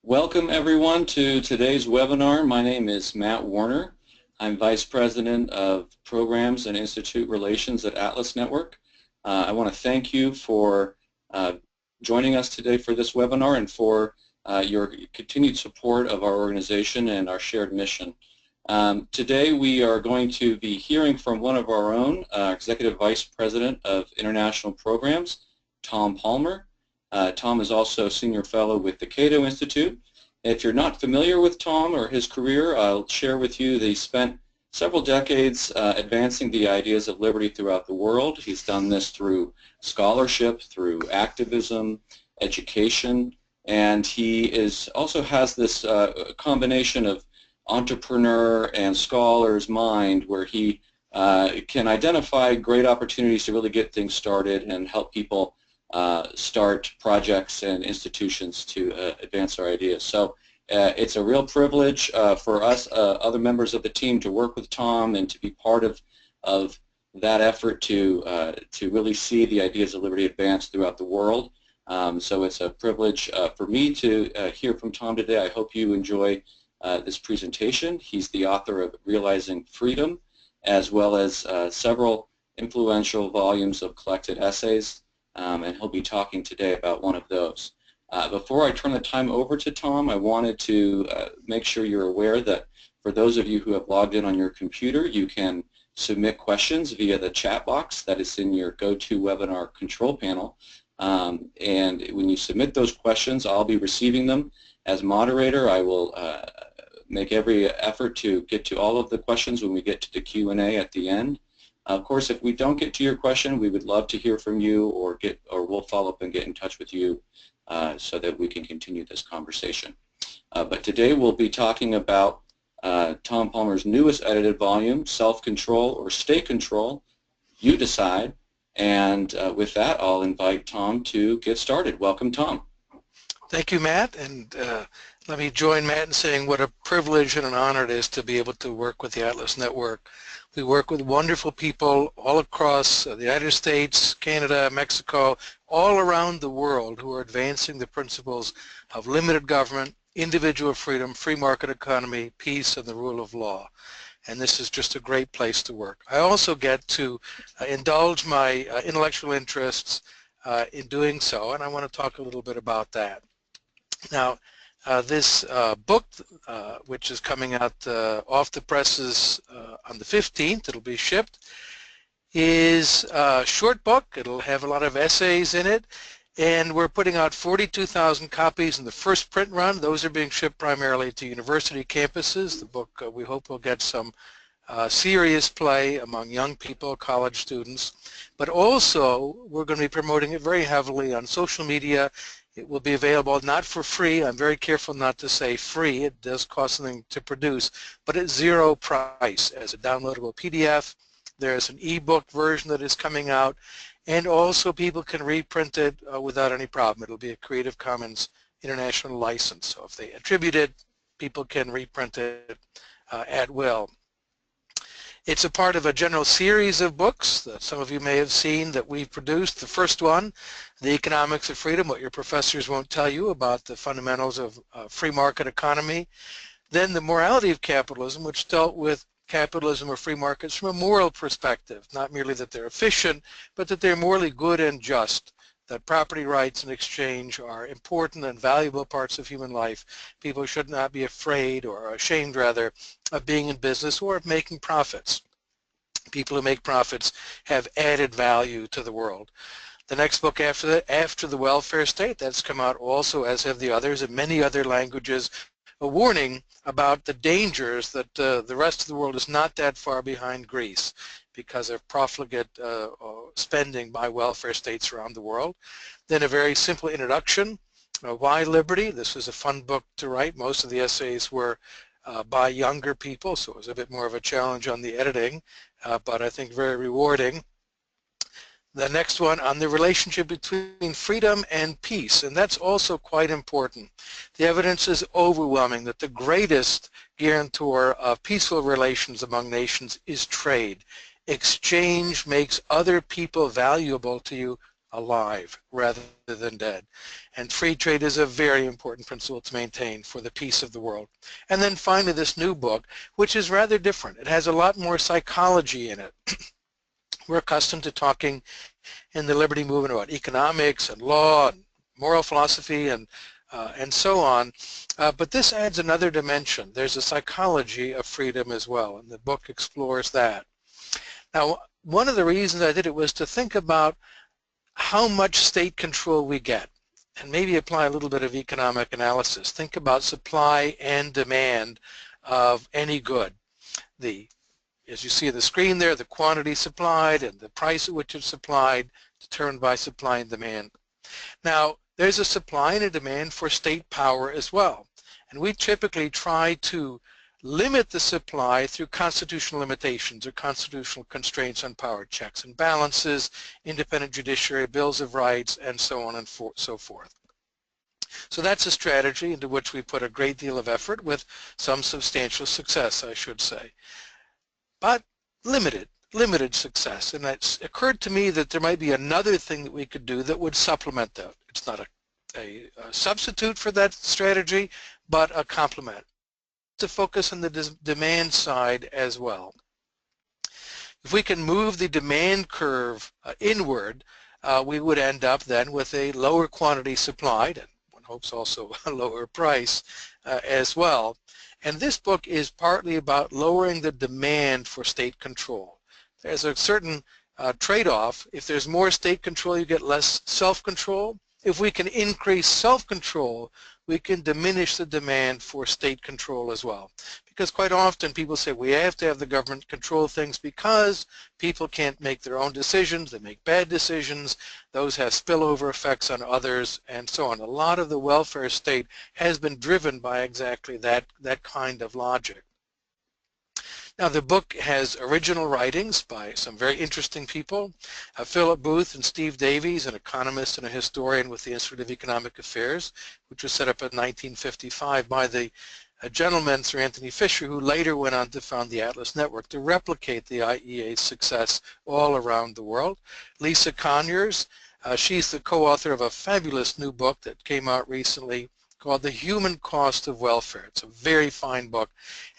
Welcome everyone to today's webinar. My name is Matt Warner. I'm Vice President of Programs and Institute Relations at Atlas Network. I want to thank you for joining us today for this webinar and for your continued support of our organization and our shared mission. Today we are going to be hearing from one of our own, Executive Vice President of International Programs, Tom Palmer. Tom is also Senior Fellow with the Cato Institute. If you're not familiar with Tom or his career, I'll share with you that he spent several decades advancing the ideas of liberty throughout the world. He's done this through scholarship, through activism, education, and he also has this combination of entrepreneur and scholar's mind where he can identify great opportunities to really get things started and help people start projects and institutions to advance our ideas. So it's a real privilege for us, other members of the team, to work with Tom and to be part of that effort to really see the ideas of liberty advance throughout the world. So it's a privilege for me to hear from Tom today. I hope you enjoy this presentation. He's the author of Realizing Freedom, as well as several influential volumes of collected essays. And he'll be talking today about one of those. Before I turn the time over to Tom, I wanted to make sure you're aware that for those of you who have logged in on your computer, you can submit questions via the chat box that is in your GoToWebinar control panel. And when you submit those questions, I'll be receiving them. As moderator, I will make every effort to get to all of the questions when we get to the Q&A at the end. Of course, if we don't get to your question, we would love to hear from you, or we'll follow up and get in touch with you so that we can continue this conversation. But today we'll be talking about Tom Palmer's newest edited volume, Self-Control or State Control, You Decide. And with that, I'll invite Tom to get started. Welcome, Tom. Thank you, Matt. And let me join Matt in saying what a privilege and an honor it is to be able to work with the Atlas Network. We work with wonderful people all across the United States, Canada, Mexico, all around the world who are advancing the principles of limited government, individual freedom, free market economy, peace, and the rule of law. And this is just a great place to work. I also get to indulge my intellectual interests in doing so, and I want to talk a little bit about that. Now, this book, which is coming out off the presses on the 15th, it'll be shipped, is a short book. It'll have a lot of essays in it, and we're putting out 42,000 copies in the first print run. Those are being shipped primarily to university campuses. The book, we hope, will get some serious play among young people, college students, but also we're going to be promoting it very heavily on social media. It will be available not for free. I'm very careful not to say free. It does cost something to produce, but at zero price as a downloadable PDF. There's an ebook version that is coming out, and also people can reprint it without any problem. It'll be a Creative Commons international license. So if they attribute it, people can reprint it at will. It's a part of a general series of books that some of you may have seen that we've produced. The first one, The Economics of Freedom, What Your Professors Won't Tell You About the Fundamentals of Free Market Economy. Then The Morality of Capitalism, which dealt with capitalism or free markets from a moral perspective, not merely that they're efficient, but that they're morally good and just, that property rights and exchange are important and valuable parts of human life. People should not be afraid, or ashamed rather, of being in business or of making profits. People who make profits have added value to the world. The next book after that, After the Welfare State, that's come out also, as have the others, in many other languages, a warning about the dangers that the rest of the world is not that far behind Greece because of profligate spending by welfare states around the world. Then a very simple introduction, Why Liberty? This was a fun book to write. Most of the essays were by younger people, so it was a bit more of a challenge on the editing, but I think very rewarding. The next one on the relationship between freedom and peace, and that's also quite important. The evidence is overwhelming that the greatest guarantor of peaceful relations among nations is trade. Exchange makes other people valuable to you alive rather than dead. And free trade is a very important principle to maintain for the peace of the world. And then finally this new book, which is rather different. It has a lot more psychology in it. We're accustomed to talking in the liberty movement about economics and law and moral philosophy and so on. But this adds another dimension. There's a psychology of freedom as well, and the book explores that. Now, one of the reasons I did it was to think about how much state control we get, and maybe apply a little bit of economic analysis. Think about supply and demand of any good. As you see on the screen there, the quantity supplied and the price at which it's supplied, determined by supply and demand. Now, there's a supply and a demand for state power as well. And we typically try to limit the supply through constitutional limitations or constitutional constraints on power, checks and balances, independent judiciary, bills of rights, and so on and so forth. So that's a strategy into which we put a great deal of effort with some substantial success, I should say. But limited success. And it's occurred to me that there might be another thing that we could do that would supplement that. It's not a substitute for that strategy, but a complement. To focus on the demand side as well. If we can move the demand curve inward, we would end up then with a lower quantity supplied, and one hopes also a lower price as well. And this book is partly about lowering the demand for state control. There's a certain trade-off. If there's more state control, you get less self-control. If we can increase self-control, we can diminish the demand for state control as well. Because quite often people say we have to have the government control things because people can't make their own decisions, they make bad decisions, those have spillover effects on others, and so on. A lot of the welfare state has been driven by exactly that kind of logic. Now the book has original writings by some very interesting people. Philip Booth and Steve Davies, an economist and a historian with the Institute of Economic Affairs, which was set up in 1955 by the gentleman, Sir Anthony Fisher, who later went on to found the Atlas Network to replicate the IEA's success all around the world. Lisa Conyers, she's the co-author of a fabulous new book that came out recently called The Human Cost of Welfare. It's a very fine book,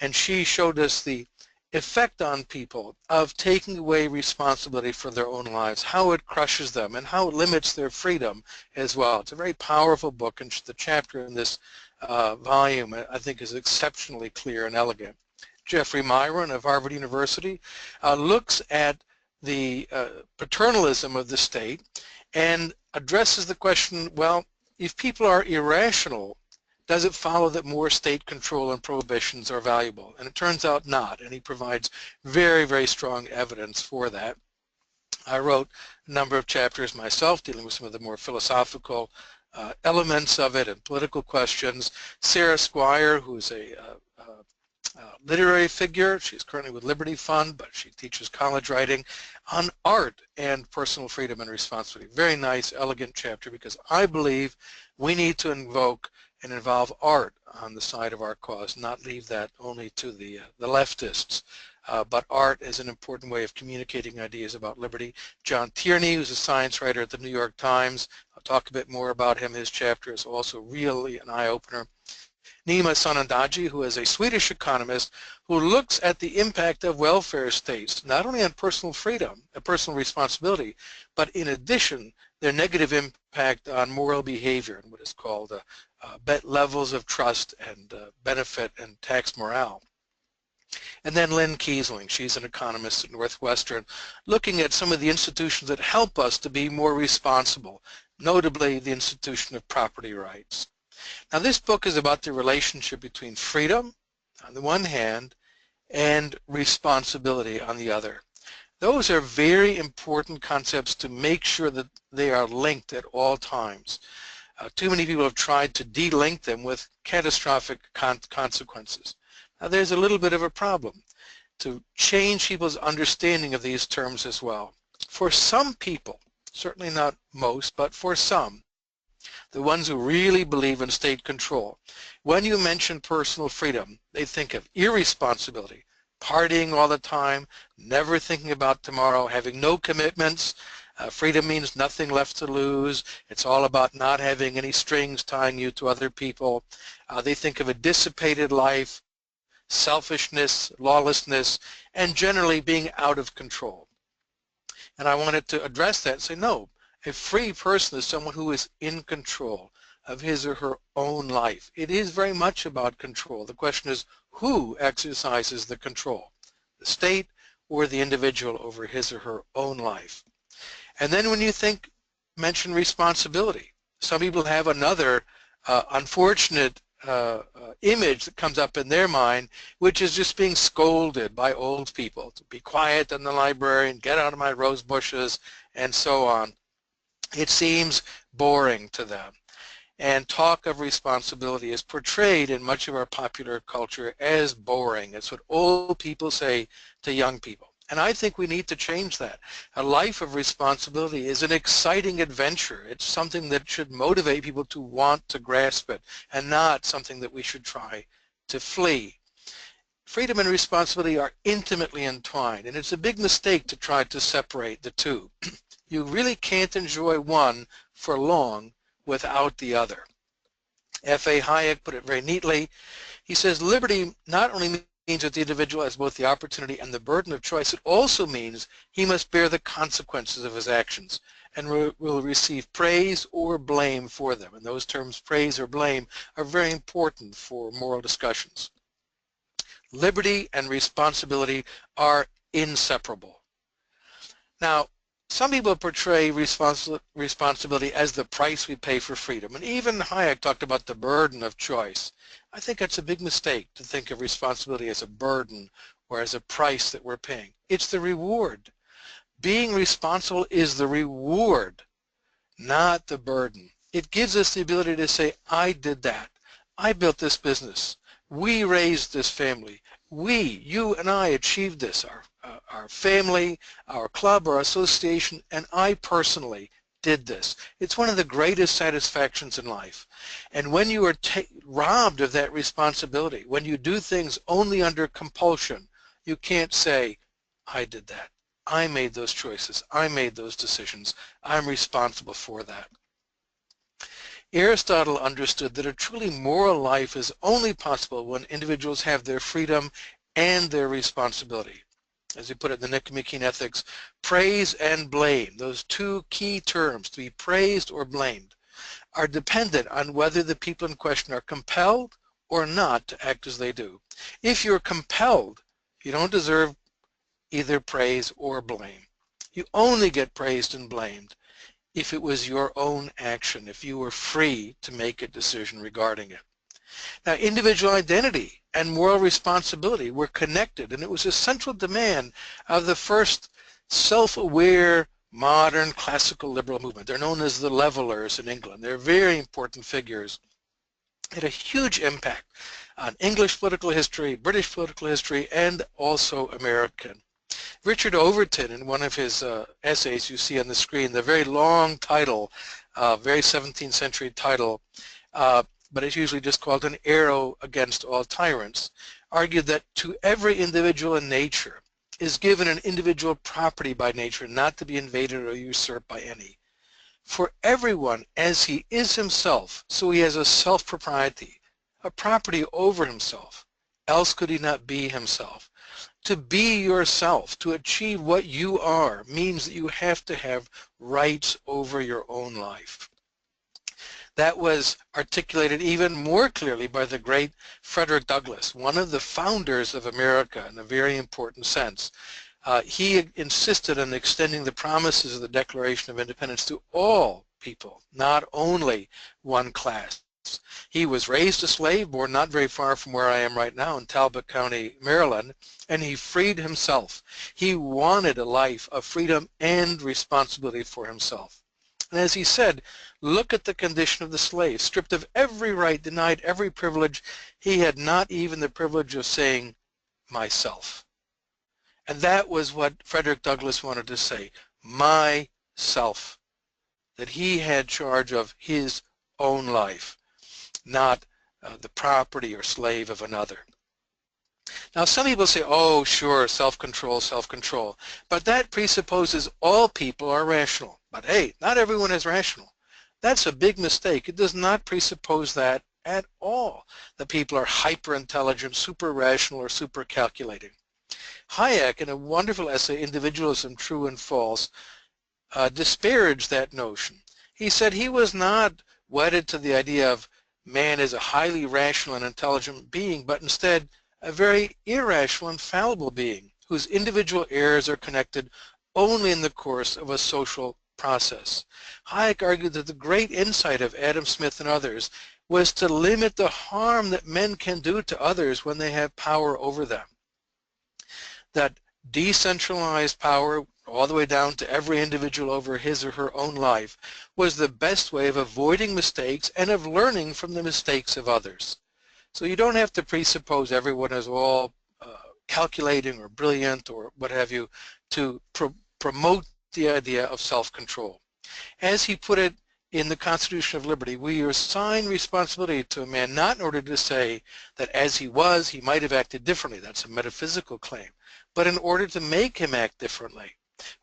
and she showed us the effect on people of taking away responsibility for their own lives, how it crushes them and how it limits their freedom as well. It's a very powerful book, and the chapter in this volume I think is exceptionally clear and elegant. Jeffrey Miron of Harvard University looks at the paternalism of the state and addresses the question, well, if people are irrational, does it follow that more state control and prohibitions are valuable? And it turns out not, and he provides very, very strong evidence for that. I wrote a number of chapters myself dealing with some of the more philosophical elements of it and political questions. Sarah Squire, who's a literary figure, she's currently with Liberty Fund, but she teaches college writing on art and personal freedom and responsibility. Very nice, elegant chapter, because I believe we need to invoke and involve art on the side of our cause, not leave that only to the leftists. But art is an important way of communicating ideas about liberty. John Tierney, who's a science writer at the New York Times, I'll talk a bit more about him. His chapter is also really an eye-opener. Nima Sanandaji, who is a Swedish economist who looks at the impact of welfare states, not only on personal freedom and personal responsibility, but in addition, their negative impact on moral behavior and what is called levels of trust and benefit and tax morale. And then Lynn Kiesling, she's an economist at Northwestern, looking at some of the institutions that help us to be more responsible, notably the institution of property rights. Now this book is about the relationship between freedom on the one hand and responsibility on the other. Those are very important concepts to make sure that they are linked at all times. Too many people have tried to de-link them with catastrophic consequences. Now there's a little bit of a problem to change people's understanding of these terms as well. For some people, certainly not most, but for some, the ones who really believe in state control, when you mention personal freedom, they think of irresponsibility, partying all the time, never thinking about tomorrow, having no commitments, Freedom means nothing left to lose. It's all about not having any strings tying you to other people. They think of a dissipated life, selfishness, lawlessness, and generally being out of control. And I wanted to address that and say, no, a free person is someone who is in control of his or her own life. It is very much about control. The question is, who exercises the control? The state or the individual over his or her own life? And then when you mention responsibility. Some people have another unfortunate image that comes up in their mind, which is just being scolded by old people to be quiet in the library and get out of my rose bushes and so on. It seems boring to them. And talk of responsibility is portrayed in much of our popular culture as boring. It's what old people say to young people. And I think we need to change that. A life of responsibility is an exciting adventure. It's something that should motivate people to want to grasp it and not something that we should try to flee. Freedom and responsibility are intimately entwined, and it's a big mistake to try to separate the two. You really can't enjoy one for long without the other. F.A. Hayek put it very neatly. He says liberty not only means that the individual has both the opportunity and the burden of choice, it also means he must bear the consequences of his actions and will receive praise or blame for them. And those terms, praise or blame, are very important for moral discussions. Liberty and responsibility are inseparable. Now, some people portray responsibility as the price we pay for freedom, and even Hayek talked about the burden of choice. I think that's a big mistake to think of responsibility as a burden or as a price that we're paying. It's the reward. Being responsible is the reward, not the burden. It gives us the ability to say, I did that. I built this business. We raised this family. We, you and I, achieved this. Our family, our club, our association, and I personally did this. It's one of the greatest satisfactions in life. And when you are robbed of that responsibility, when you do things only under compulsion, you can't say, I did that. I made those choices. I made those decisions. I'm responsible for that. Aristotle understood that a truly moral life is only possible when individuals have their freedom and their responsibility. As he put it in the Nicomachean Ethics, praise and blame, those two key terms, to be praised or blamed, are dependent on whether the people in question are compelled or not to act as they do. If you're compelled, you don't deserve either praise or blame. You only get praised and blamed if it was your own action, if you were free to make a decision regarding it. Now, individual identity and moral responsibility were connected, and it was a central demand of the first self-aware, modern, classical liberal movement. They're known as the Levelers in England. They're very important figures. It had a huge impact on English political history, British political history, and also American. Richard Overton, in one of his essays you see on the screen, the very long title, very 17th century title, but it's usually just called An Arrow Against All Tyrants, argued that to every individual in nature is given an individual property by nature, not to be invaded or usurped by any. For everyone as he is himself, so he has a self-propriety, a property over himself, else could he not be himself. To be yourself, to achieve what you are, means that you have to have rights over your own life. That was articulated even more clearly by the great Frederick Douglass, one of the founders of America in a very important sense. He insisted on extending the promises of the Declaration of Independence to all people, not only one class. He was raised a slave, born not very far from where I am right now in Talbot County, Maryland, and he freed himself. He wanted a life of freedom and responsibility for himself. And as he said, look at the condition of the slave, stripped of every right, denied every privilege. He had not even the privilege of saying, myself. And that was what Frederick Douglass wanted to say, myself, that he had charge of his own life, not the property or slave of another. Now, some people say, oh, sure, self-control, self-control. But that presupposes all people are rational. But hey, not everyone is rational. That's a big mistake. It does not presuppose that at all. That people are hyper-intelligent, super-rational, or super-calculating. Hayek, in a wonderful essay, Individualism, True and False, disparaged that notion. He said he was not wedded to the idea of man as a highly rational and intelligent being, but instead a very irrational and fallible being whose individual errors are connected only in the course of a social process. Hayek argued that the great insight of Adam Smith and others was to limit the harm that men can do to others when they have power over them. That decentralized power, all the way down to every individual over his or her own life, was the best way of avoiding mistakes and of learning from the mistakes of others. So you don't have to presuppose everyone is all calculating or brilliant or what have you to promote the idea of self-control. As he put it in the Constitution of Liberty, we assign responsibility to a man not in order to say that as he was, he might have acted differently. That's a metaphysical claim. But in order to make him act differently.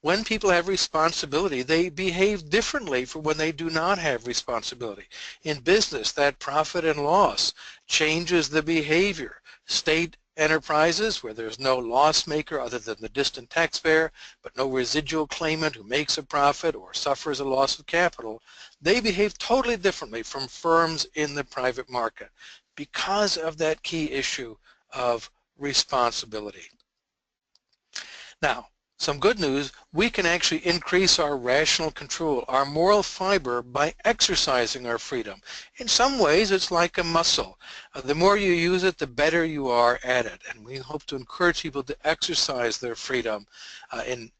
When people have responsibility, they behave differently from when they do not have responsibility. In business, that profit and loss changes the behavior. State enterprises, where there's no loss maker other than the distant taxpayer, but no residual claimant who makes a profit or suffers a loss of capital, they behave totally differently from firms in the private market because of that key issue of responsibility. Now, some good news, we can actually increase our rational control, our moral fiber, by exercising our freedom. In some ways, it's like a muscle. The more you use it, the better you are at it. And we hope to encourage people to exercise their freedom and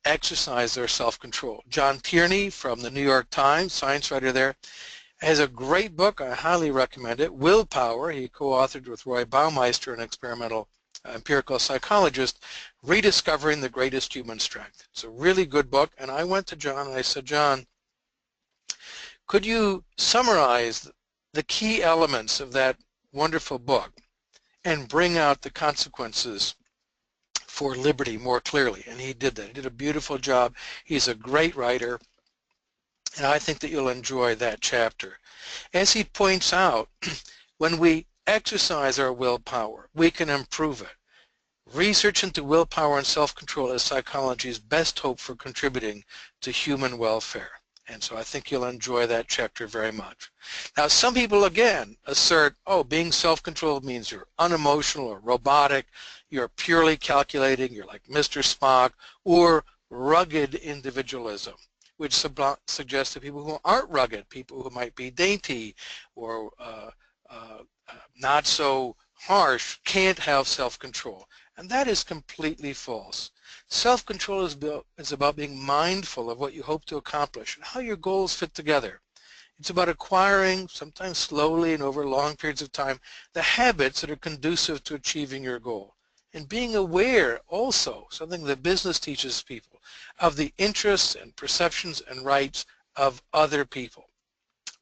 exercise their self-control. John Tierney from the New York Times, science writer there, has a great book. I highly recommend it, Willpower. He co-authored with Roy Baumeister, an experimental empirical psychologist, Rediscovering the Greatest Human Strength. It's a really good book, and I went to John and I said, John, could you summarize the key elements of that wonderful book and bring out the consequences for liberty more clearly? And he did that. He did a beautiful job. He's a great writer, and I think that you'll enjoy that chapter. As he points out, when we exercise our willpower, we can improve it. Research into willpower and self-control is psychology's best hope for contributing to human welfare. And so I think you'll enjoy that chapter very much. Now, some people, again, assert, oh, being self-controlled means you're unemotional or robotic, you're purely calculating, you're like Mr. Spock, or rugged individualism, which suggests that people who aren't rugged, people who might be dainty or not so harsh, can't have self-control. And that is completely false. Self-control is about being mindful of what you hope to accomplish and how your goals fit together. It's about acquiring, sometimes slowly and over long periods of time, the habits that are conducive to achieving your goal. And being aware also, something that business teaches people, of the interests and perceptions and rights of other people.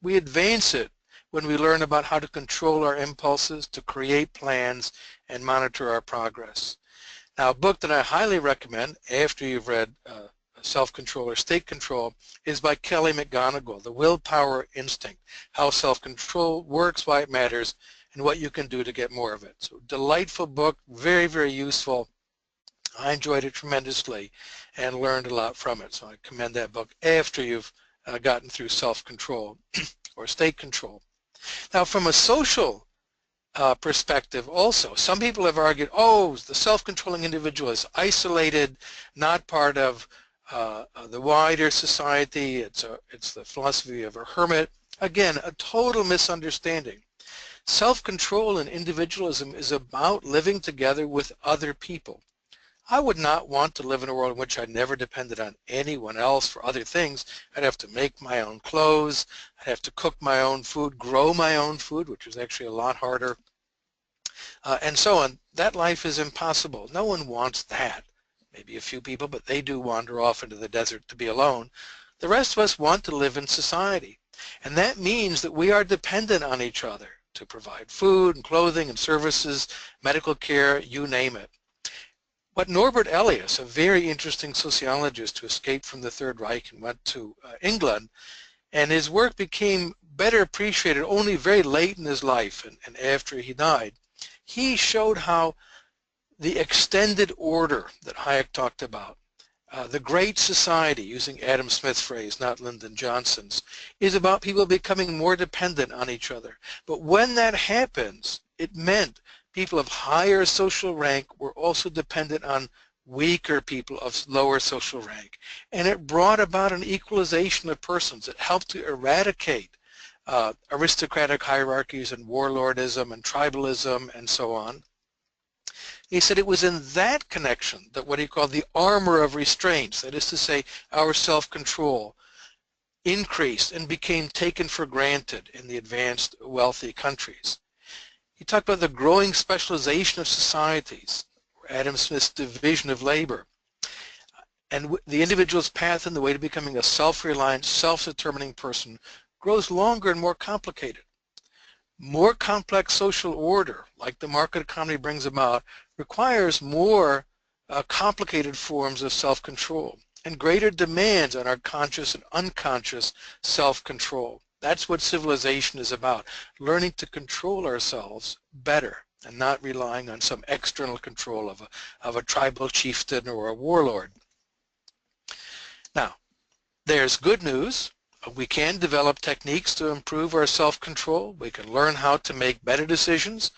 We advance it when we learn about how to control our impulses, to create plans, and monitor our progress. Now, a book that I highly recommend after you've read Self-Control or State Control is by Kelly McGonigal, The Willpower Instinct, How Self-Control Works, Why It Matters, and What You Can Do to Get More of It. So, delightful book, very, very useful. I enjoyed it tremendously and learned a lot from it. So I commend that book after you've gotten through self-control or state control. Now, from a social perspective also, some people have argued, oh, the self-controlling individual is isolated, not part of the wider society. It's the philosophy of a hermit. Again, a total misunderstanding. Self-control and individualism is about living together with other people. I would not want to live in a world in which I never depended on anyone else for other things. I'd have to make my own clothes, I'd have to cook my own food, grow my own food, which is actually a lot harder, and so on. That life is impossible. No one wants that. Maybe a few people, but they do wander off into the desert to be alone. The rest of us want to live in society. And that means that we are dependent on each other. to provide food and clothing and services, medical care, you name it. What Norbert Elias, a very interesting sociologist who escaped from the Third Reich and went to England, and his work became better appreciated only very late in his life and after he died, he showed how the extended order that Hayek talked about, the Great Society, using Adam Smith's phrase, not Lyndon Johnson's, is about people becoming more dependent on each other. But when that happens, it meant people of higher social rank were also dependent on weaker people of lower social rank. And it brought about an equalization of persons. It helped to eradicate aristocratic hierarchies and warlordism and tribalism and so on. He said it was in that connection that what he called the armor of restraints, that is to say, our self-control, increased and became taken for granted in the advanced, wealthy countries. He talked about the growing specialization of societies, Adam Smith's division of labor, and the individual's path in the way to becoming a self-reliant, self-determining person grows longer and more complicated. More complex social order, like the market economy brings about, requires more complicated forms of self-control and greater demands on our conscious and unconscious self-control. That's what civilization is about, learning to control ourselves better and not relying on some external control of a tribal chieftain or a warlord. Now, there's good news. We can develop techniques to improve our self-control. We can learn how to make better decisions,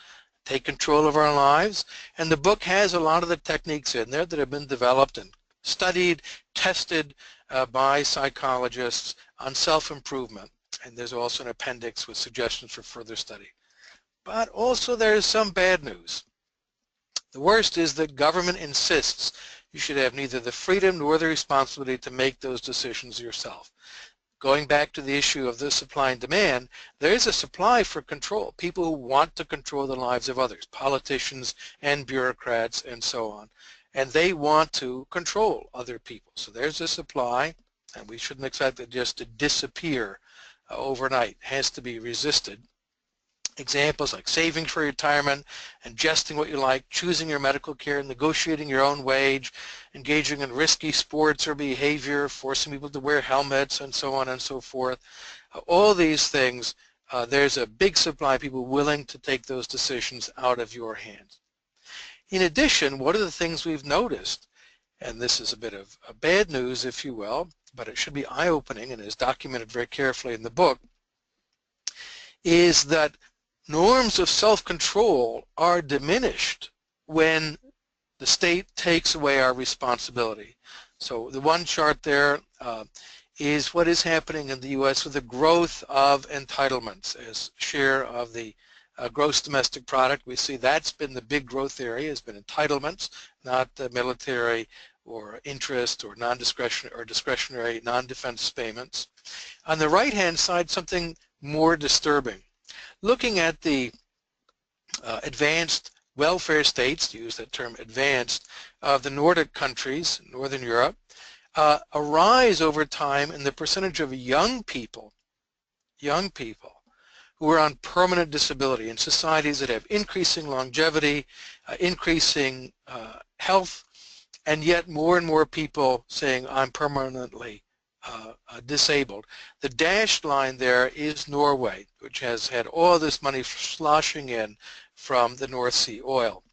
take control of our lives, and the book has a lot of the techniques in there that have been developed and studied, tested by psychologists on self-improvement. And there's also an appendix with suggestions for further study. But also there's some bad news. The worst is that government insists you should have neither the freedom nor the responsibility to make those decisions yourself. Going back to the issue of the supply and demand, there is a supply for control, people who want to control the lives of others, politicians and bureaucrats and so on. And they want to control other people. So there's a supply, and we shouldn't expect it just to disappear overnight. It has to be resisted. Examples like saving for retirement, ingesting what you like, choosing your medical care, negotiating your own wage, engaging in risky sports or behavior, forcing people to wear helmets, and so on and so forth. All these things, there's a big supply of people willing to take those decisions out of your hands. In addition, one of the things we've noticed, and this is a bit of bad news, if you will, but it should be eye-opening and is documented very carefully in the book, is that norms of self-control are diminished when the state takes away our responsibility. So the one chart there is what is happening in the U.S. with the growth of entitlements as share of the gross domestic product. We see that's been the big growth area, has been entitlements, not the military or interest or non-discretionary or discretionary non-defense payments. On the right-hand side, something more disturbing. Looking at the advanced welfare states, to use that term advanced, of the Nordic countries, Northern Europe, a rise over time in the percentage of young people who are on permanent disability in societies that have increasing longevity, increasing health, and yet more and more people saying, I'm permanently disabled. The dashed line there is Norway, which has had all this money sloshing in from the North Sea oil.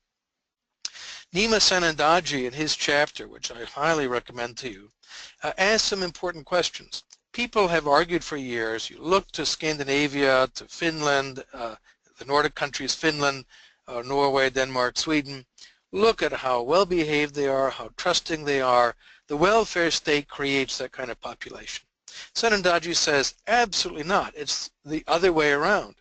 Nima Sanandaji, in his chapter, which I highly recommend to you, asks some important questions. People have argued for years, you look to Scandinavia, to Finland, the Nordic countries, Finland, Norway, Denmark, Sweden, look at how well behaved they are, how trusting they are. The welfare state creates that kind of population. Sanandaji says, absolutely not. It's the other way around.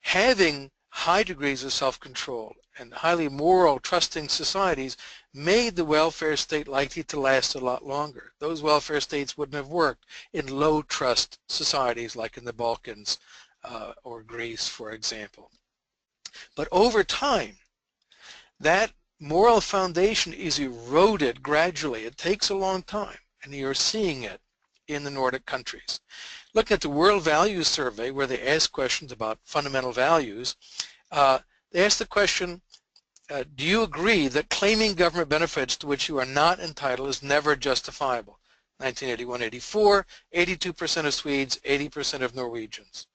Having high degrees of self-control and highly moral, trusting societies made the welfare state likely to last a lot longer. Those welfare states wouldn't have worked in low-trust societies like in the Balkans or Greece, for example. But over time, that moral foundation is eroded gradually. It takes a long time, and you're seeing it in the Nordic countries. Looking at the World Values Survey, where they ask questions about fundamental values, they ask the question, do you agree that claiming government benefits to which you are not entitled is never justifiable? 1981-84, 82% of Swedes, 80% of Norwegians.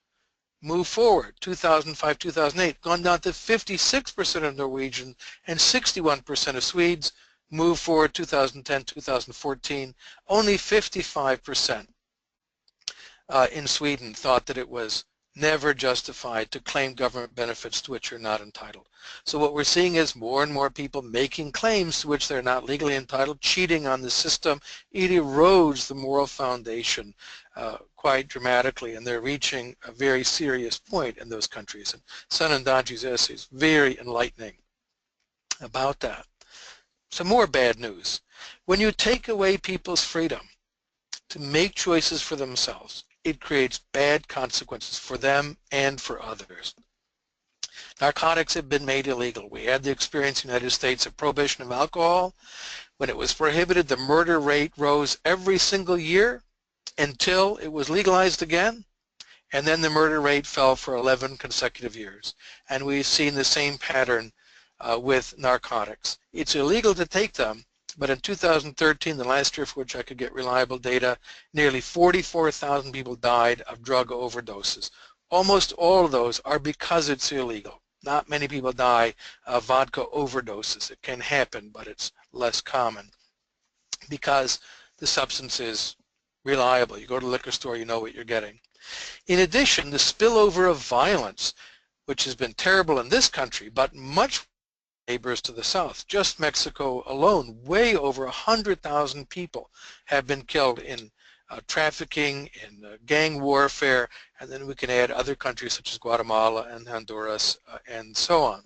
Move forward, 2005-2008, gone down to 56% of Norwegians and 61% of Swedes. Move forward, 2010-2014, only 55% in Sweden thought that it was never justified to claim government benefits to which you're not entitled. So what we're seeing is more and more people making claims to which they're not legally entitled, cheating on the system. It erodes the moral foundation quite dramatically, and they're reaching a very serious point in those countries. And Sanandaji's essay is very enlightening about that. Some more bad news. When you take away people's freedom to make choices for themselves, it creates bad consequences for them and for others. Narcotics have been made illegal. We had the experience in the United States of prohibition of alcohol. When it was prohibited, the murder rate rose every single year until it was legalized again, and then the murder rate fell for 11 consecutive years. And we've seen the same pattern with narcotics. It's illegal to take them, but in 2013, the last year for which I could get reliable data, nearly 44,000 people died of drug overdoses. Almost all of those are because it's illegal. Not many people die of vodka overdoses. It can happen, but it's less common because the substance is reliable. You go to the liquor store, you know what you're getting. In addition, the spillover of violence, which has been terrible in this country, but much neighbors to the south. Just Mexico alone, way over 100,000 people have been killed in trafficking, in gang warfare, and then we can add other countries such as Guatemala and Honduras and so on.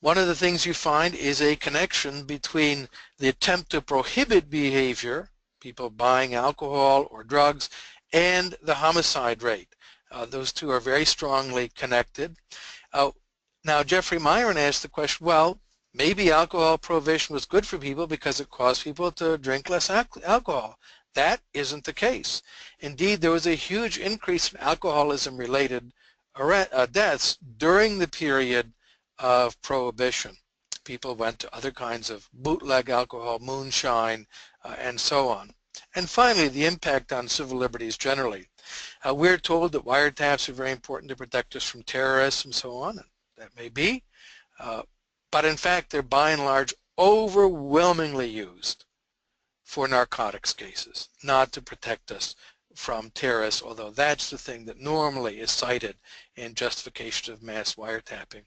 One of the things you find is a connection between the attempt to prohibit behavior, people buying alcohol or drugs, and the homicide rate. Those two are very strongly connected. Now, Jeffrey Miron asked the question, well, maybe alcohol prohibition was good for people because it caused people to drink less alcohol. That isn't the case. Indeed, there was a huge increase in alcoholism-related deaths during the period of prohibition. People went to other kinds of bootleg alcohol, moonshine, and so on. And finally, the impact on civil liberties generally. We're told that wiretaps are very important to protect us from terrorists and so on. That may be, but in fact they're by and large overwhelmingly used for narcotics cases, not to protect us from terrorists, although that's the thing that normally is cited in justification of mass wiretapping.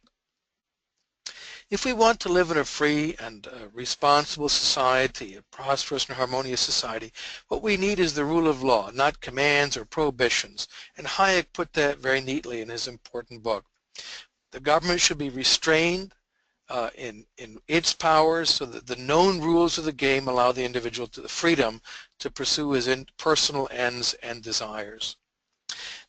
If we want to live in a free and responsible society, a prosperous and harmonious society, what we need is the rule of law, not commands or prohibitions. And Hayek put that very neatly in his important book. The government should be restrained in its powers so that the known rules of the game allow the individual the freedom to pursue his personal ends and desires.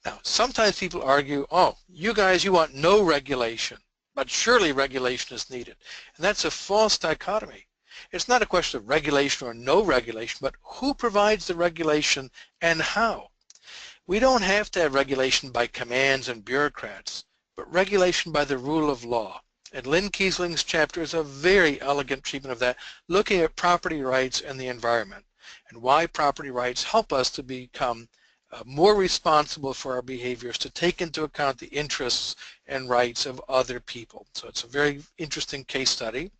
Now, sometimes people argue, oh, you guys, you want no regulation, but surely regulation is needed. And that's a false dichotomy. It's not a question of regulation or no regulation, but who provides the regulation and how. We don't have to have regulation by commands and bureaucrats, but regulation by the rule of law. And Lynn Kiesling's chapter is a very elegant treatment of that, looking at property rights and the environment, and why property rights help us to become more responsible for our behaviors, to take into account the interests and rights of other people. So it's a very interesting case study.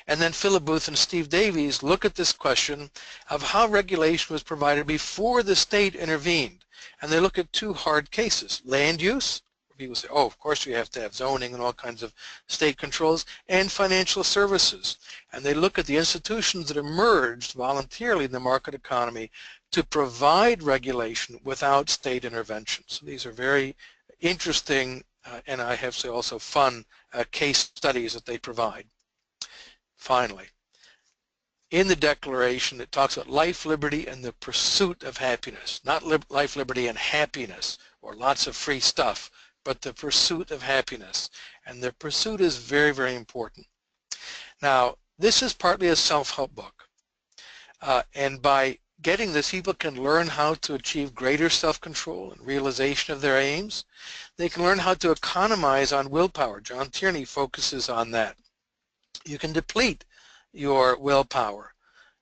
And then Philip Booth and Steve Davies look at this question of how regulation was provided before the state intervened. And they look at two hard cases, land use, people say, oh, of course you have to have zoning and all kinds of state controls, and financial services. And they look at the institutions that emerged voluntarily in the market economy to provide regulation without state intervention. So these are very interesting and I have to say also fun case studies that they provide. Finally, in the Declaration it talks about life, liberty, and the pursuit of happiness. Not life, liberty, and happiness or lots of free stuff, but the pursuit of happiness. And the pursuit is very, very important. Now, this is partly a self-help book. And by getting this, people can learn how to achieve greater self-control and realization of their aims. They can learn how to economize on willpower. John Tierney focuses on that. You can deplete your willpower.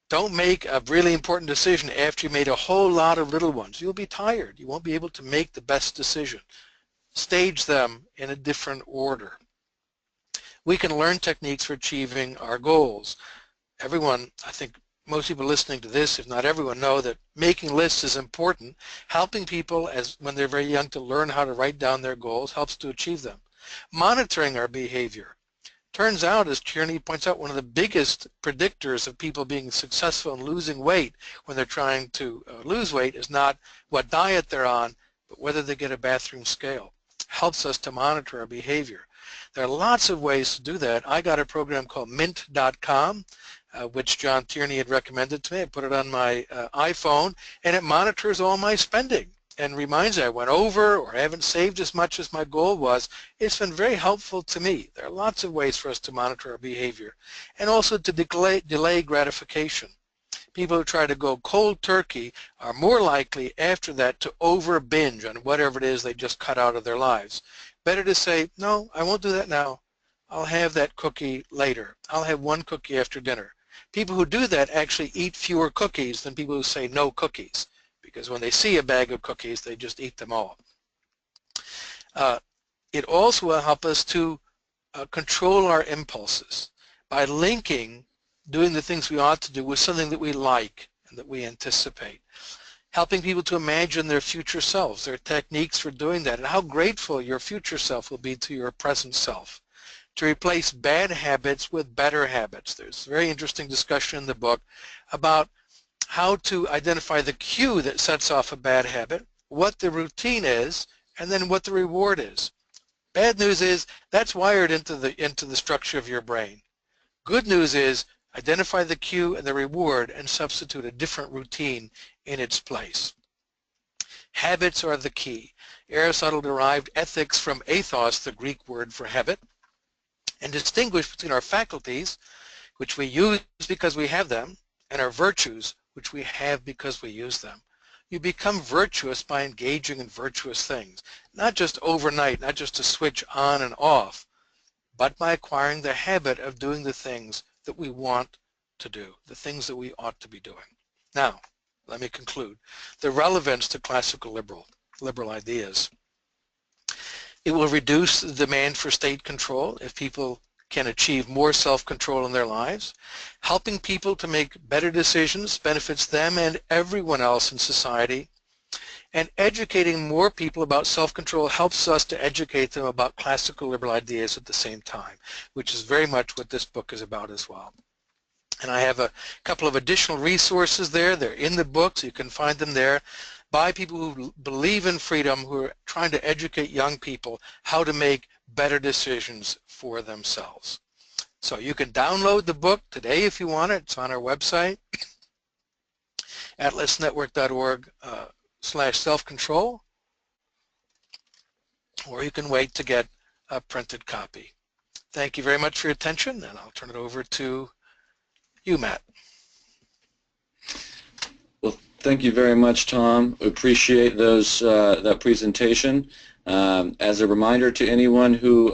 Don't make a really important decision after you made a whole lot of little ones. You'll be tired. You won't be able to make the best decision. Stage them in a different order. We can learn techniques for achieving our goals. Everyone, I think most people listening to this, if not everyone, know that making lists is important. Helping people when they're very young to learn how to write down their goals helps to achieve them. Monitoring our behavior. Turns out, as Tierney points out, one of the biggest predictors of people being successful in losing weight when they're trying to lose weight is not what diet they're on, but whether they get a bathroom scale. Helps us to monitor our behavior. There are lots of ways to do that. I got a program called mint.com, which John Tierney had recommended to me. I put it on my iPhone, and it monitors all my spending and reminds me I went over or I haven't saved as much as my goal was. It's been very helpful to me. There are lots of ways for us to monitor our behavior and also to delay gratification. People who try to go cold turkey are more likely after that to over binge on whatever it is they just cut out of their lives. Better to say, no, I won't do that now. I'll have that cookie later. I'll have one cookie after dinner. People who do that actually eat fewer cookies than people who say no cookies, because when they see a bag of cookies, they just eat them all. It also will help us to control our impulses by linking doing the things we ought to do with something that we like and that we anticipate. Helping people to imagine their future selves. There are techniques for doing that and how grateful your future self will be to your present self. To replace bad habits with better habits. There's a very interesting discussion in the book about how to identify the cue that sets off a bad habit, what the routine is, and then what the reward is. Bad news is that's wired into the structure of your brain. Good news is identify the cue and the reward and substitute a different routine in its place. Habits are the key. Aristotle derived ethics from ethos, the Greek word for habit, and distinguished between our faculties, which we use because we have them, and our virtues, which we have because we use them. You become virtuous by engaging in virtuous things, not just overnight, not just to switch on and off, but by acquiring the habit of doing the things that we want to do, the things that we ought to be doing. Now, let me conclude. The relevance to classical liberal ideas. It will reduce the demand for state control if people can achieve more self-control in their lives. Helping people to make better decisions benefits them and everyone else in society. And educating more people about self-control helps us to educate them about classical liberal ideas at the same time, which is very much what this book is about as well. And I have a couple of additional resources there. They're in the book, so you can find them there, by people who believe in freedom, who are trying to educate young people how to make better decisions for themselves. So you can download the book today if you want it. It's on our website, atlasnetwork.org/selfcontrol, or you can wait to get a printed copy. Thank you very much for your attention, and I'll turn it over to you, Matt. Well, thank you very much, Tom. We appreciate that presentation. As a reminder to anyone who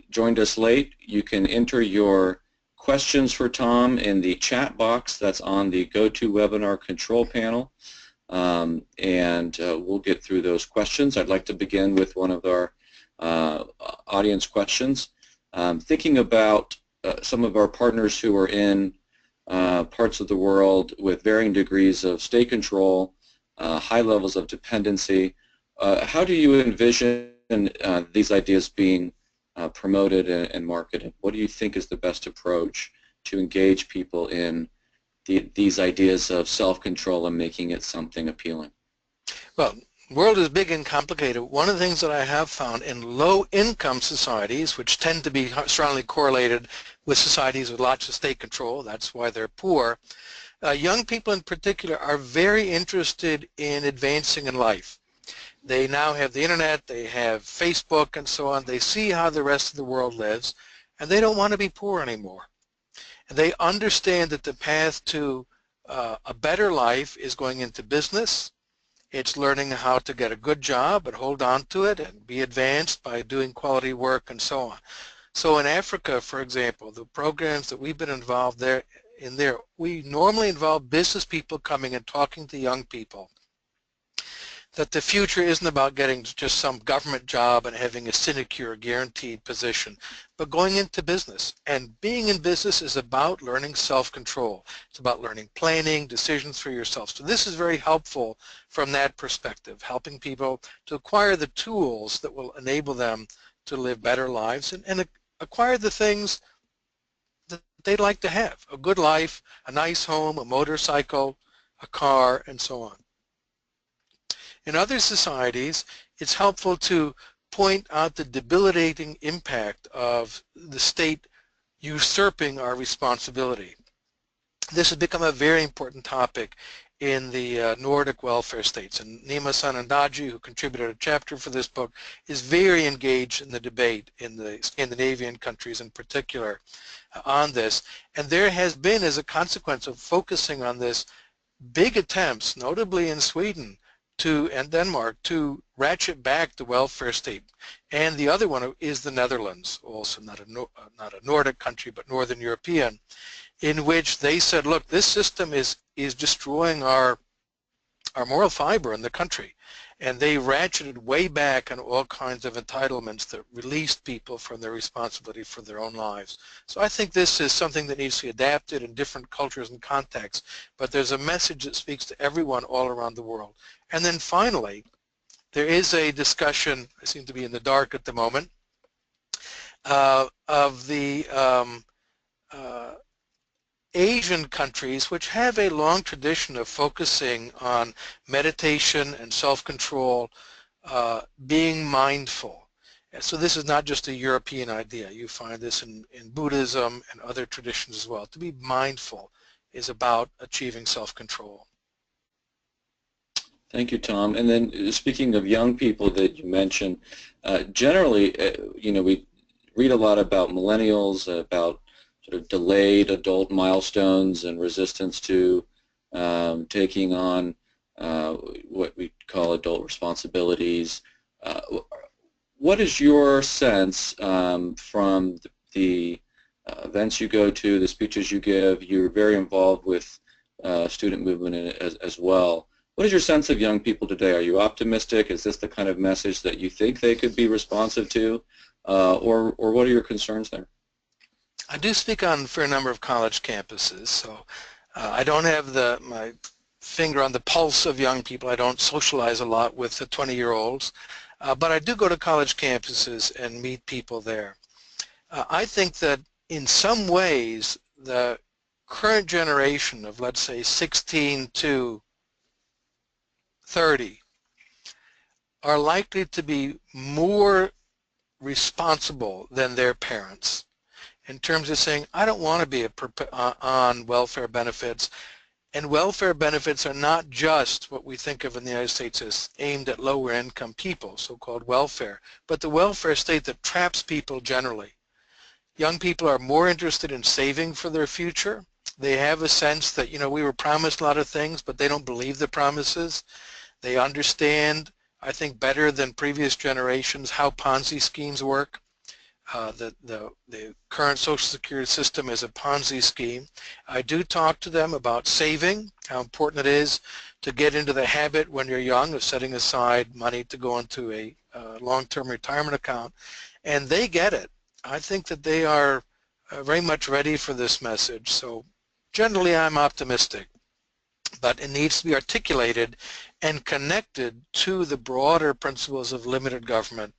joined us late, you can enter your questions for Tom in the chat box that's on the GoToWebinar control panel, and we'll get through those questions. I'd like to begin with one of our audience questions. Thinking about some of our partners who are in parts of the world with varying degrees of state control, high levels of dependency, how do you envision these ideas being promoted and marketed? What do you think is the best approach to engage people in these ideas of self-control and making it something appealing? Well, the world is big and complicated. One of the things that I have found in low-income societies, which tend to be strongly correlated with societies with lots of state control, that's why they're poor, young people in particular are very interested in advancing in life. They now have the internet, they have Facebook and so on. They see how the rest of the world lives, and they don't want to be poor anymore. And they understand that the path to A better life is going into business. It's learning how to get a good job and hold on to it and be advanced by doing quality work and so on. So in Africa, for example, the programs that we've been involved there, we normally involve business people coming and talking to young people that the future isn't about getting just some government job and having a sinecure guaranteed position, but going into business. And being in business is about learning self-control. It's about learning planning, decisions for yourself. So this is very helpful from that perspective, helping people to acquire the tools that will enable them to live better lives and acquire the things that they'd like to have: a good life, a nice home, a motorcycle, a car, and so on. In other societies, it's helpful to point out the debilitating impact of the state usurping our responsibility. This has become a very important topic in the Nordic welfare states, and Nima Sanandaji, who contributed a chapter for this book, is very engaged in the debate in the Scandinavian countries in particular on this. And there has been, as a consequence of focusing on this, big attempts, notably in Sweden and Denmark, to ratchet back the welfare state. And the other one is the Netherlands, also not a Nordic country, but Northern European, in which they said, look, this system is destroying our moral fiber in the country. And they ratcheted way back on all kinds of entitlements that released people from their responsibility for their own lives. So I think this is something that needs to be adapted in different cultures and contexts, but there's a message that speaks to everyone all around the world. And then finally, there is a discussion, I seem to be in the dark at the moment, of the Asian countries, which have a long tradition of focusing on meditation and self-control, being mindful. So this is not just a European idea. You find this in Buddhism and other traditions as well. To be mindful is about achieving self-control. Thank you, Tom. And then speaking of young people that you mentioned, generally, we read a lot about millennials, about sort of delayed adult milestones and resistance to taking on what we call adult responsibilities. What is your sense from the events you go to, the speeches you give? You're very involved with student movement as well. What is your sense of young people today? Are you optimistic? Is this the kind of message that you think they could be responsive to? Or what are your concerns there? I do speak on a fair number of college campuses, so I don't have my finger on the pulse of young people. I don't socialize a lot with the 20-year-olds, but I do go to college campuses and meet people there. I think that in some ways the current generation of, let's say, 16 to 30 are likely to be more responsible than their parents in terms of saying, I don't want to be on welfare benefits. And welfare benefits are not just what we think of in the United States as aimed at lower income people, so-called welfare, but the welfare state that traps people generally. Young people are more interested in saving for their future. They have a sense that, we were promised a lot of things, but they don't believe the promises. They understand, I think, better than previous generations how Ponzi schemes work. The current Social Security system is a Ponzi scheme. I do talk to them about saving, how important it is to get into the habit when you're young of setting aside money to go into a long-term retirement account, and they get it. I think that they are very much ready for this message. So generally I'm optimistic, but it needs to be articulated and connected to the broader principles of limited government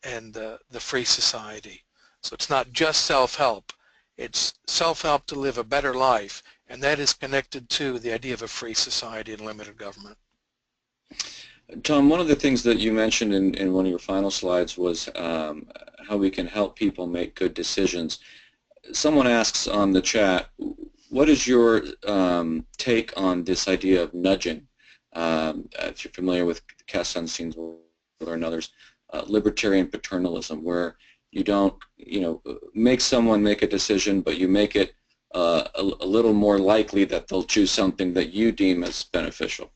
and the free society. So it's not just self-help, it's self-help to live a better life, and that is connected to the idea of a free society and limited government. Tom, one of the things that you mentioned in one of your final slides was how we can help people make good decisions. Someone asks on the chat, what is your take on this idea of nudging? If you're familiar with Cass Sunstein's and others, libertarian paternalism, where you don't, make someone make a decision, but you make it a little more likely that they'll choose something that you deem as beneficial?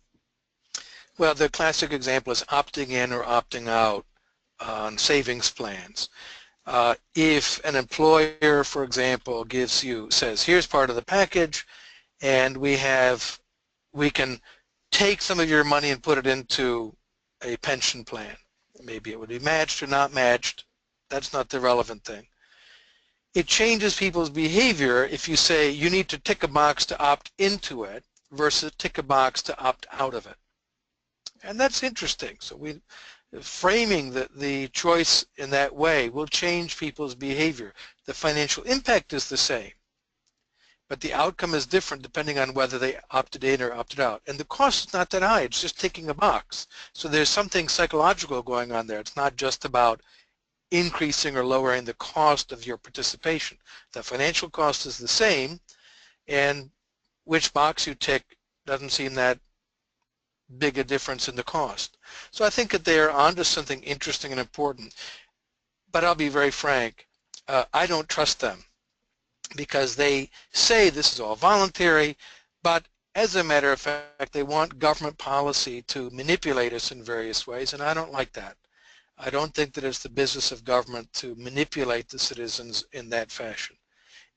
Well, the classic example is opting in or opting out on savings plans. If an employer, for example, says, here's part of the package, and we can take some of your money and put it into a pension plan. Maybe it would be matched or not matched. That's not the relevant thing. It changes people's behavior if you say you need to tick a box to opt into it versus tick a box to opt out of it. And that's interesting. So framing the choice in that way will change people's behavior. The financial impact is the same, but the outcome is different depending on whether they opted in or opted out. And the cost is not that high. It's just ticking a box. So there's something psychological going on there. It's not just about increasing or lowering the cost of your participation. The financial cost is the same, and which box you tick doesn't seem that big a difference in the cost. So I think that they're onto something interesting and important. But I'll be very frank, I don't trust them, because they say this is all voluntary, but as a matter of fact, they want government policy to manipulate us in various ways, and I don't like that. I don't think that it's the business of government to manipulate the citizens in that fashion.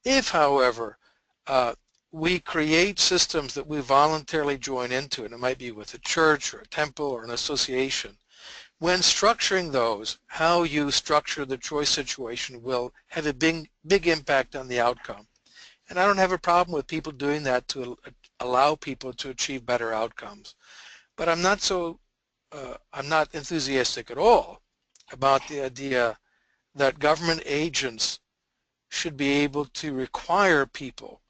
If, however, we create systems that we voluntarily join into, and it might be with a church or a temple or an association, when structuring those, how you structure the choice situation will have a big impact on the outcome. And I don't have a problem with people doing that to allow people to achieve better outcomes. But I'm not enthusiastic at all about the idea that government agents should be able to require people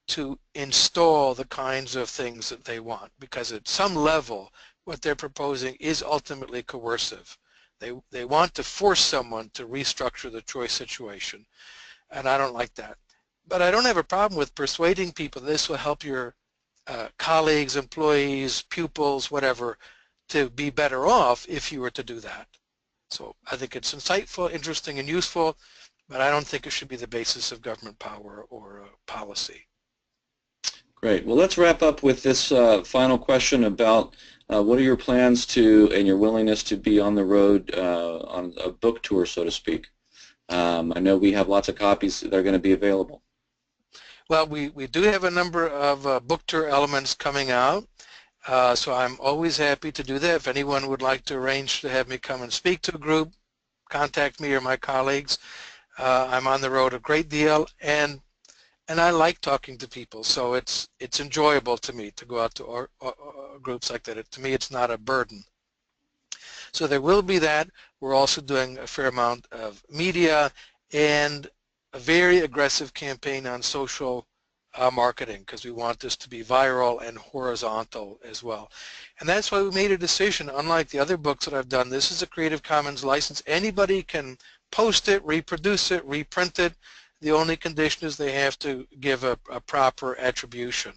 to install the kinds of things that they want, because at some level what they're proposing is ultimately coercive. They want to force someone to restructure the choice situation, and I don't like that. But I don't have a problem with persuading people this will help your colleagues, employees, pupils, whatever, to be better off if you were to do that. So I think it's insightful, interesting, and useful, but I don't think it should be the basis of government power or policy. Great. Well, let's wrap up with this final question about what are your plans and your willingness to be on the road on a book tour, so to speak. I know we have lots of copies that are going to be available. Well, we do have a number of book tour elements coming out, so I'm always happy to do that. If anyone would like to arrange to have me come and speak to a group, contact me or my colleagues. I'm on the road a great deal, and I like talking to people, so it's enjoyable to me to go out to groups like that. To me, it's not a burden. So there will be that. We're also doing a fair amount of media and a very aggressive campaign on social marketing, because we want this to be viral and horizontal as well. And that's why we made a decision. Unlike the other books that I've done, this is a Creative Commons license. Anybody can post it, reproduce it, reprint it. The only condition is they have to give a proper attribution.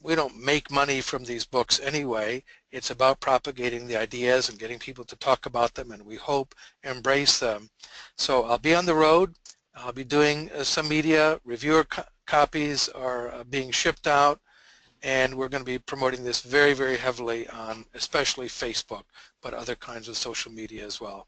We don't make money from these books anyway. It's about propagating the ideas and getting people to talk about them, and we hope embrace them. So I'll be on the road. I'll be doing some media. Reviewer copies are being shipped out, and we're going to be promoting this very, very heavily on especially Facebook, but other kinds of social media as well.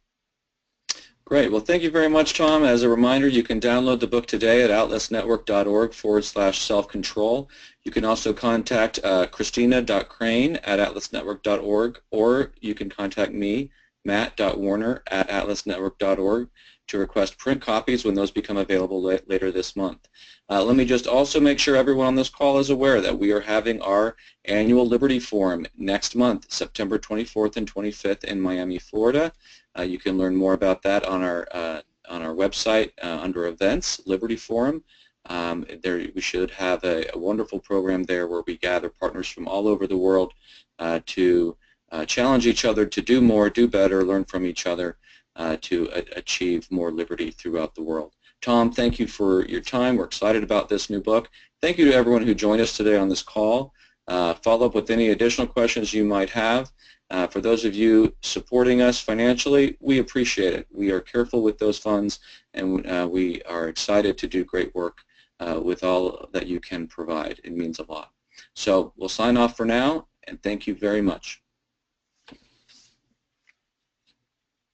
Great. Well, thank you very much, Tom. As a reminder, you can download the book today at atlasnetwork.org/selfcontrol. You can also contact christina.crane@atlasnetwork.org, or you can contact me, matt.warner@atlasnetwork.org, to request print copies when those become available later this month. Let me just also make sure everyone on this call is aware that we are having our annual Liberty Forum next month, September 24th and 25th in Miami, Florida. You can learn more about that on our website under events, Liberty Forum. We should have a wonderful program there where we gather partners from all over the world to challenge each other to do more, do better, learn from each other to achieve more liberty throughout the world. Tom, thank you for your time. We're excited about this new book. Thank you to everyone who joined us today on this call. Follow up with any additional questions you might have. For those of you supporting us financially, we appreciate it. We are careful with those funds, and we are excited to do great work with all that you can provide. It means a lot. So we'll sign off for now, and thank you very much.